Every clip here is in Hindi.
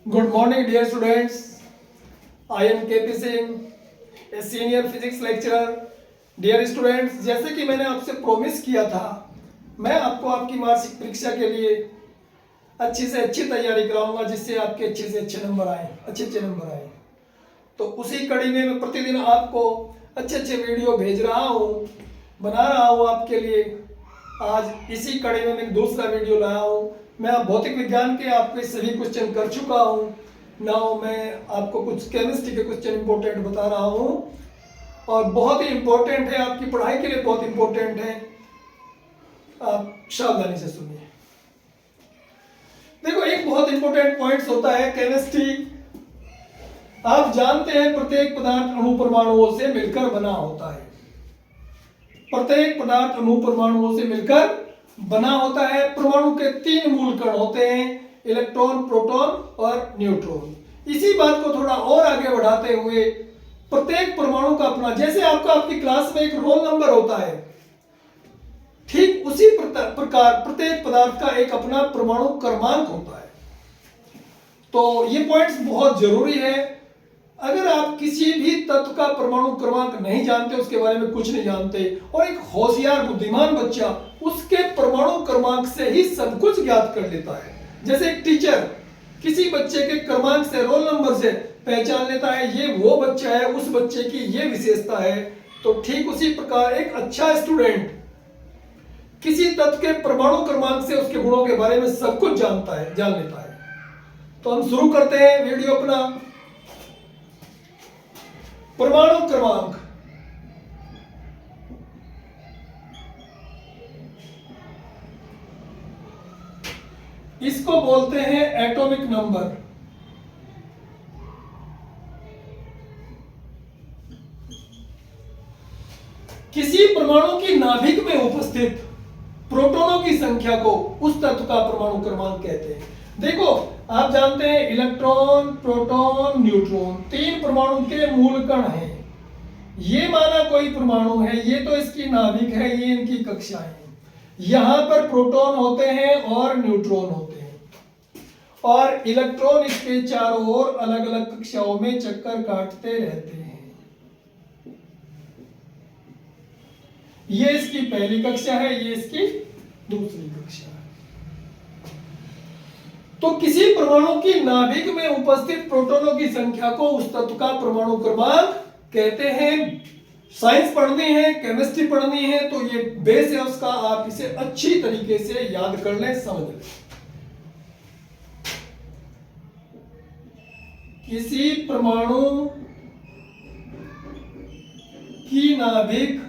Good morning, dear students. I am KP Singh, a senior physics lecturer. Dear students, जैसे कि मैंने आपसे प्रॉमिस किया था, मैं आपको आपकी वार्षिक परीक्षा के लिए अच्छी से अच्छी तैयारी कराऊंगा, जिससे आपके अच्छे से अच्छे नंबर आए, अच्छे नंबर आए। तो उसी कड़ी में मैं प्रतिदिन आपको अच्छे वीडियो भेज रहा हूँ, बना रहा हूँ आपके लिए। आज इसी कड़ी में मैं दूसरा वीडियो लाया हूँ। मैं भौतिक विज्ञान के आपके सभी क्वेश्चन कर चुका हूँ। नाउ मैं आपको कुछ केमिस्ट्री के क्वेश्चन इंपॉर्टेंट बता रहा हूँ, और बहुत ही इंपॉर्टेंट है, आपकी पढ़ाई के लिए बहुत इंपॉर्टेंट है। आप सावधानी से सुनिए। देखो, एक बहुत इंपॉर्टेंट पॉइंट्स होता है केमिस्ट्री। आप जानते हैं प्रत्येक पदार्थ अणु परमाणुओं से मिलकर बना होता है। प्रत्येक पदार्थ अणु परमाणुओं से मिलकर बना होता है। परमाणु के 3 मूल कण होते हैं, इलेक्ट्रॉन, प्रोटॉन और न्यूट्रॉन। इसी बात को थोड़ा और आगे बढ़ाते हुए प्रत्येक परमाणु का अपना, जैसे आपका आपकी क्लास में एक रोल नंबर होता है, ठीक उसी प्रकार प्रत्येक पदार्थ का एक अपना परमाणु क्रमांक होता है। तो ये पॉइंट्स बहुत जरूरी है। अगर आप किसी भी तत्व का परमाणु क्रमांक नहीं जानते, उसके बारे में कुछ नहीं जानते, और एक होशियार बुद्धिमान बच्चा उसके परमाणु क्रमांक से ही सब कुछ ज्ञात कर लेता है। जैसे एक टीचर किसी बच्चे के क्रमांक से, रोल नंबर से पहचान लेता है ये वो बच्चा है, उस बच्चे की ये विशेषता है, तो ठीक उसी प्रकार एक अच्छा स्टूडेंट किसी तत्व के परमाणु क्रमांक से उसके गुणों के बारे में सब कुछ जान लेता है। तो हम शुरू करते हैं वीडियो अपना। परमाणु क्रमांक, इसको बोलते हैं एटॉमिक नंबर। किसी परमाणु की नाभिक में उपस्थित प्रोटॉनों की संख्या को उस तत्व का परमाणु क्रमांक कहते हैं। देखो, आप जानते हैं इलेक्ट्रॉन, प्रोटॉन, न्यूट्रॉन 3 परमाणु के मूल कण हैं। ये माना कोई परमाणु है, ये तो इसकी नाभिक है, ये इनकी कक्षाएं हैं। यहां पर प्रोटॉन होते हैं और न्यूट्रॉन होते हैं, और इलेक्ट्रॉन इसके चारों ओर अलग अलग कक्षाओं में चक्कर काटते रहते हैं। ये इसकी पहली कक्षा है, ये इसकी दूसरी कक्षा है। तो किसी परमाणु की नाभिक में उपस्थित प्रोटॉनों की संख्या को उस तत्व का परमाणु क्रमांक कहते हैं। साइंस पढ़नी है, केमिस्ट्री पढ़नी है, तो ये बेस है उसका, आप इसे अच्छी तरीके से याद कर लें, समझ लें। किसी परमाणु की नाभिक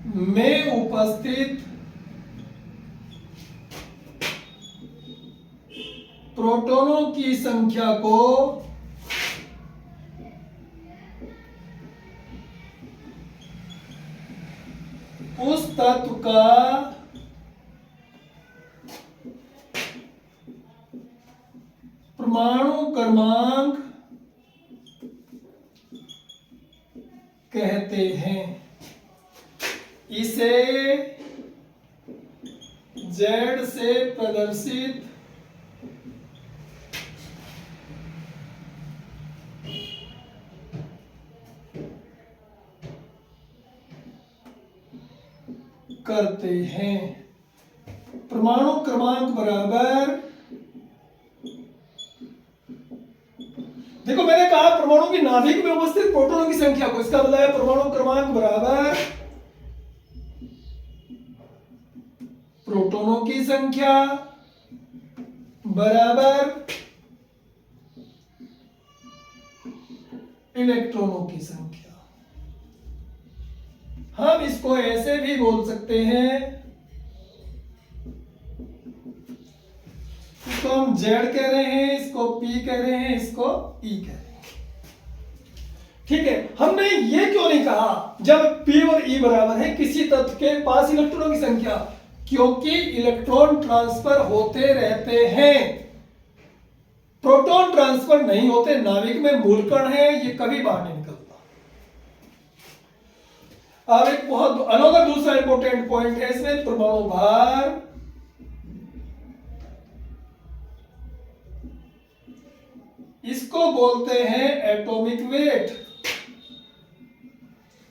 में उपस्थित प्रोटॉनों की संख्या को उस तत्व का परमाणु क्रमांक कहते हैं। इसे Z से प्रदर्शित करते हैं। परमाणु क्रमांक बराबर, देखो मैंने कहा परमाणु की नाभिक में उपस्थित प्रोटॉनों की संख्या को, इसका मतलब है परमाणु क्रमांक बराबर प्रोटॉनों की संख्या बराबर इलेक्ट्रॉनों की संख्या। हम इसको ऐसे भी बोल सकते हैं, इसको हम Z कह रहे हैं, इसको P कह रहे हैं, इसको E कह रहे हैं। ठीक है, हमने ये क्यों नहीं कहा जब P और E बराबर है किसी तत्व के पास इलेक्ट्रॉनों की संख्या? क्योंकि इलेक्ट्रॉन ट्रांसफर होते रहते हैं, प्रोटॉन ट्रांसफर नहीं होते। नाभिक में मूलकण है, ये कभी बाहर नहीं निकलता। अब एक बहुत अनोखा दूसरा इंपॉर्टेंट पॉइंट है इसमें, परमाणु भार इसको बोलते हैं एटॉमिक वेट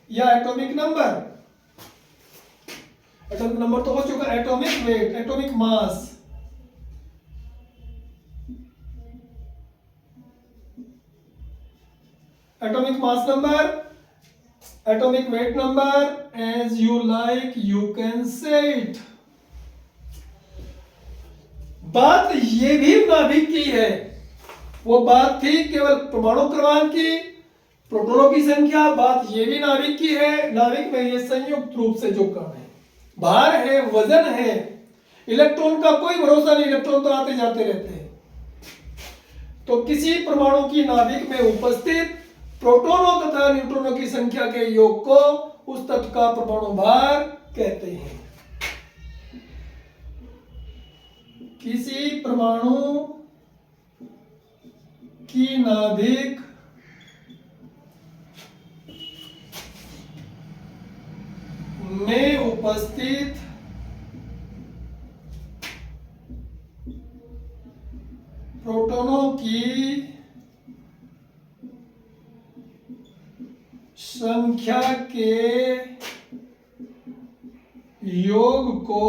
या एटॉमिक नंबर। एटॉमिक नंबर तो हो चुका, atomic weight, atomic mass. Atomic mass number, atomic weight number, as you like you can say it. बात ये भी नाभिक की है, वो बात थी केवल परमाणु क्रमांक की, प्रोटॉनों की संख्या। बात ये भी नाभिक की है, नाभिक में ये संयुक्त रूप से जो कण है, भार है, वजन है, इलेक्ट्रॉन का कोई भरोसा नहीं, इलेक्ट्रॉन तो आते जाते रहते हैं। तो किसी परमाणु की नाभिक में उपस्थित प्रोटॉनों तथा न्यूट्रॉनों की संख्या के योग को उस तत्व का परमाणु भार कहते हैं। किसी परमाणु की नाभिक में उपस्थित प्रोटॉनों की संख्या के योग को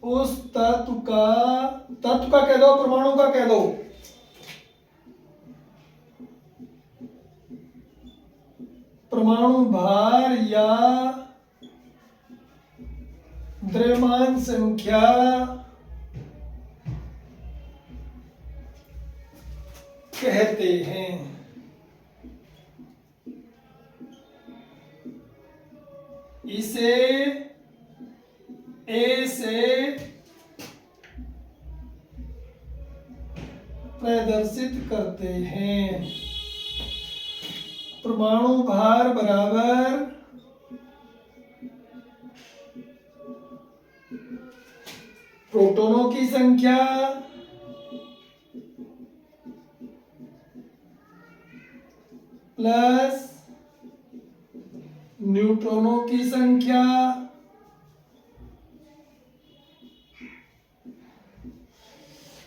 उस तत्व का कह दो, परमाणु का कह दो, परमाणु भार या द्रव्यमान संख्या कहते हैं। इसे ए से प्रदर्शित करते हैं। परमाणु भार बराबर प्रोटॉनों की संख्या प्लस न्यूट्रॉनों की संख्या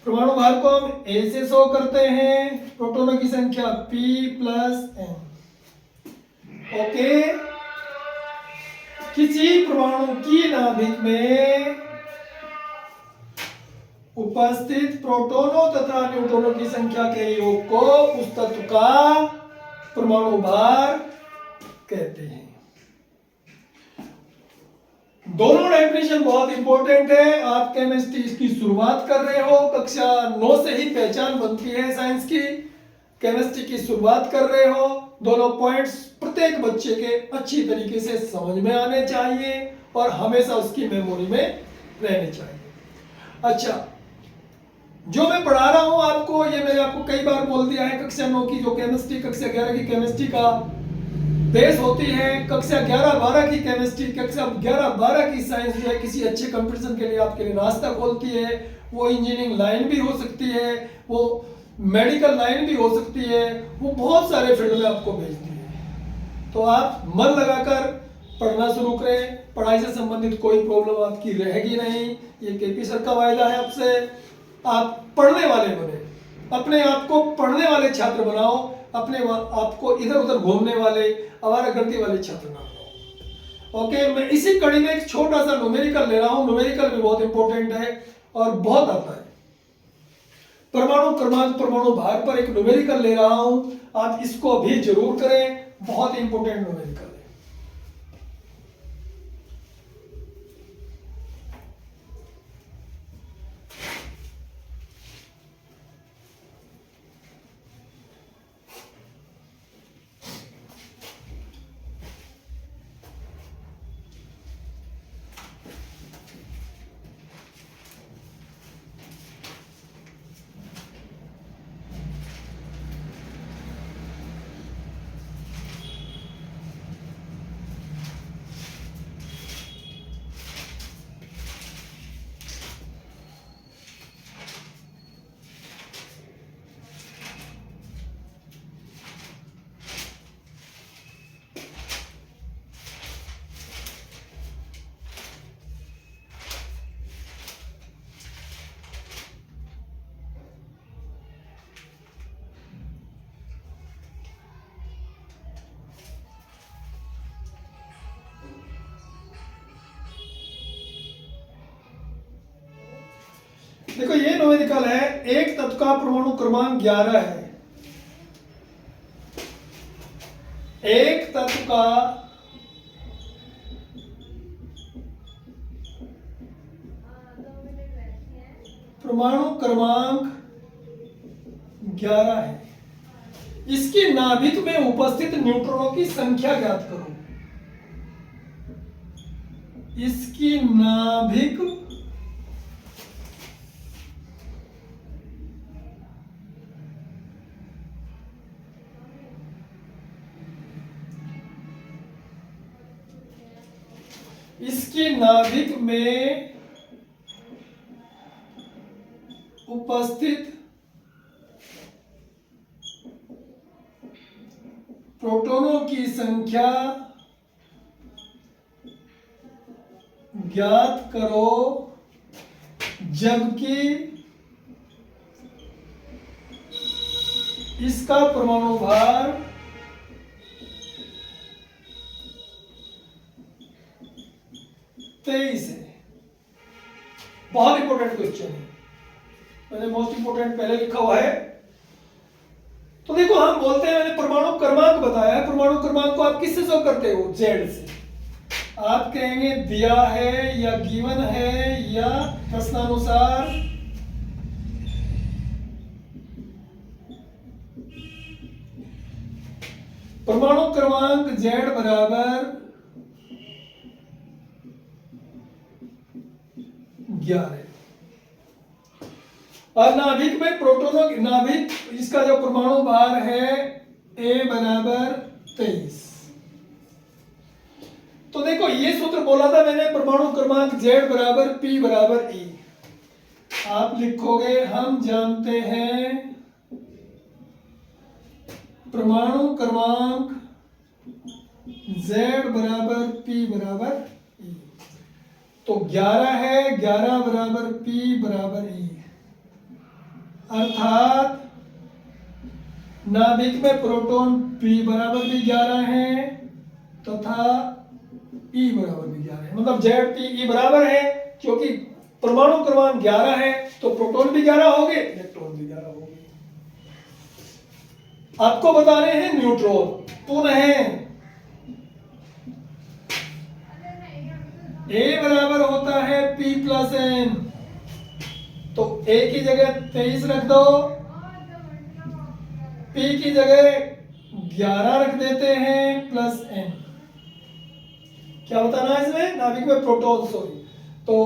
परमाणु भार को हम ए से शो करते हैं, प्रोटॉनों की संख्या P प्लस N। ओके, किसी परमाणु की नाभिक में उपस्थित प्रोटॉनों तथा न्यूट्रॉनों की संख्या के योग को उस तत्व का परमाणु भार कहते हैं। दोनों डेफिनेशन बहुत इंपॉर्टेंट है। आप केमिस्ट्री इसकी शुरुआत कर रहे हो, कक्षा 9 से ही पहचान बनती है साइंस की, केमिस्ट्री की शुरुआत कर रहे हो। दोनों पॉइंट्स प्रत्येक बच्चे के अच्छी तरीके से समझ में आने चाहिए और हमेशा उसकी मेमोरी में रहने चाहिए। अच्छा, जो मैं पढ़ा रहा हूं आपको, ये मैंने आपको कई बार बोल दिया है, कक्षा 9 की जो केमिस्ट्री, कक्षा 11 की केमिस्ट्री का बेस होती है। कक्षा 11-12 की केमिस्ट्री, कक्षा 11-12 की साइंस जो है किसी अच्छे कंपटीशन के लिए आपके लिए रास्ता खोलती है। वो इंजीनियरिंग लाइन भी हो सकती है, वो मेडिकल लाइन भी हो सकती है, वो बहुत सारे फील्ड में आपको भेजती है। तो आप मन लगाकर पढ़ना शुरू करें, पढ़ाई से संबंधित कोई प्रॉब्लम आपकी रहेगी नहीं। ये केपी सर का वायदा है आपसे। आप पढ़ने वाले बने, अपने आप को पढ़ने वाले छात्र बनाओ, अपने आप को इधर उधर घूमने वाले, आवारागर्दी वाले छात्र ना बनाओ। ओके, मैं इसी कड़ी में एक छोटा सा न्यूमेरिकल ले रहा हूं। न्यूमेरिकल भी बहुत इंपॉर्टेंट है और बहुत आता है। परमाणु क्रमांक, परमाणु भार पर एक न्यूमेरिकल ले रहा हूं, आप इसको भी जरूर करें, बहुत इंपॉर्टेंट न्यूमेरिकल है। देखो ये न्यूमेरिकल है, एक तत्व का परमाणु क्रमांक 11 है। एक तत्व का परमाणु क्रमांक 11 है। इसकी नाभिक में उपस्थित न्यूट्रॉनों की संख्या ज्ञात करो। इसकी नाभिक में उपस्थित प्रोटॉनों की संख्या ज्ञात करो, जबकि इसका परमाणु भार 23 है। बहुत इंपॉर्टेंट क्वेश्चन है, मैंने मोस्ट इंपॉर्टेंट पहले लिखा हुआ है। तो देखो हम बोलते हैं, मैंने परमाणु क्रमांक बताया है। परमाणु क्रमांक को आप किससे शो करते हो? जेड से। आप कहेंगे दिया है या गिवन है या प्रश्नानुसार परमाणु क्रमांक जेड बराबर 11। और नाभिक में प्रोटॉनों की नाभिक, इसका जो परमाणु भार है ए बराबर 23। तो देखो ये सूत्र बोला था मैंने, परमाणु क्रमांक जेड बराबर पी बराबर ई। आप लिखोगे हम जानते हैं परमाणु क्रमांक जेड बराबर पी बराबर ई। तो 11 है, 11 बराबर पी बराबर ई, अर्थात नाभिक में प्रोटॉन पी बराबर भी 11 है तथा ई बराबर भी 11 है। मतलब जेड पी ई बराबर है, क्योंकि परमाणु क्रमांक 11 है तो प्रोटॉन भी 11 होंगे, इलेक्ट्रॉन भी 11 होंगे। आपको बता रहे हैं न्यूट्रॉन। पुनः ए बराबर होता है पी प्लस एन, तो ए की जगह 23 रख दो, पी की जगह 11 रख देते हैं प्लस एन। क्या बताना है इसमें? नाभिक में प्रोटॉन, सॉरी। तो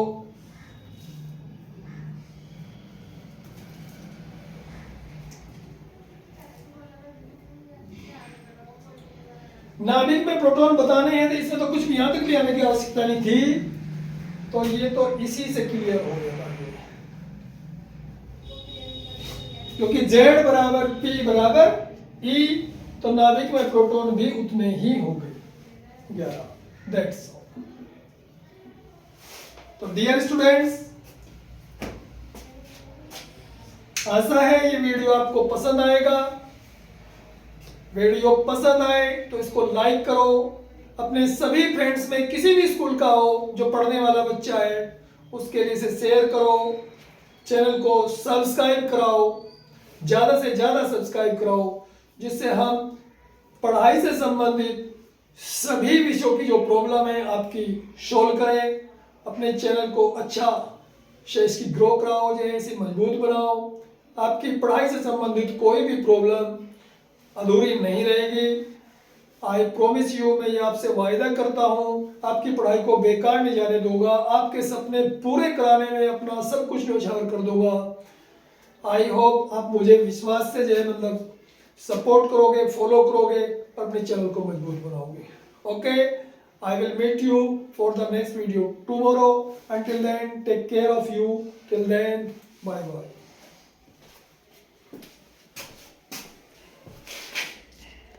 नाभिक में प्रोटॉन बताने हैं, तो इसमें तो कुछ भी यहां तक भी आने की आवश्यकता नहीं थी। तो ये तो इसी से क्लियर हो गया, क्योंकि जेड बराबर पी बराबर ई, तो नाभिक में प्रोटॉन भी उतने ही होंगे, 11। That's all. तो डियर स्टूडेंट्स, आशा है ये वीडियो आपको पसंद आएगा। वीडियो पसंद आए तो इसको लाइक करो, अपने सभी फ्रेंड्स में किसी भी स्कूल का हो जो पढ़ने वाला बच्चा है उसके लिए इसे शेयर करो, चैनल को सब्सक्राइब कराओ, ज़्यादा से ज़्यादा सब्सक्राइब कराओ, जिससे हम पढ़ाई से संबंधित सभी विषयों की जो प्रॉब्लम है आपकी सोल्व करें। अपने चैनल को अच्छा से इसकी ग्रो कराओ, जो है इसे मजबूत बनाओ। आपकी पढ़ाई से संबंधित कोई भी प्रॉब्लम अधूरी नहीं रहेगी। आई प्रॉमिस यू, मैं ये आपसे वायदा करता हूँ, आपकी पढ़ाई को बेकार नहीं जाने दूंगा, आपके सपने पूरे कराने में अपना सब कुछ न्यौछावर कर दूंगा। आई होप आप मुझे विश्वास से जो है मतलब सपोर्ट करोगे, फॉलो करोगे और अपने चैनल को मजबूत बनाओगे। Okay, I will meet you for the next video tomorrow. Until then take care of you. Till then bye bye.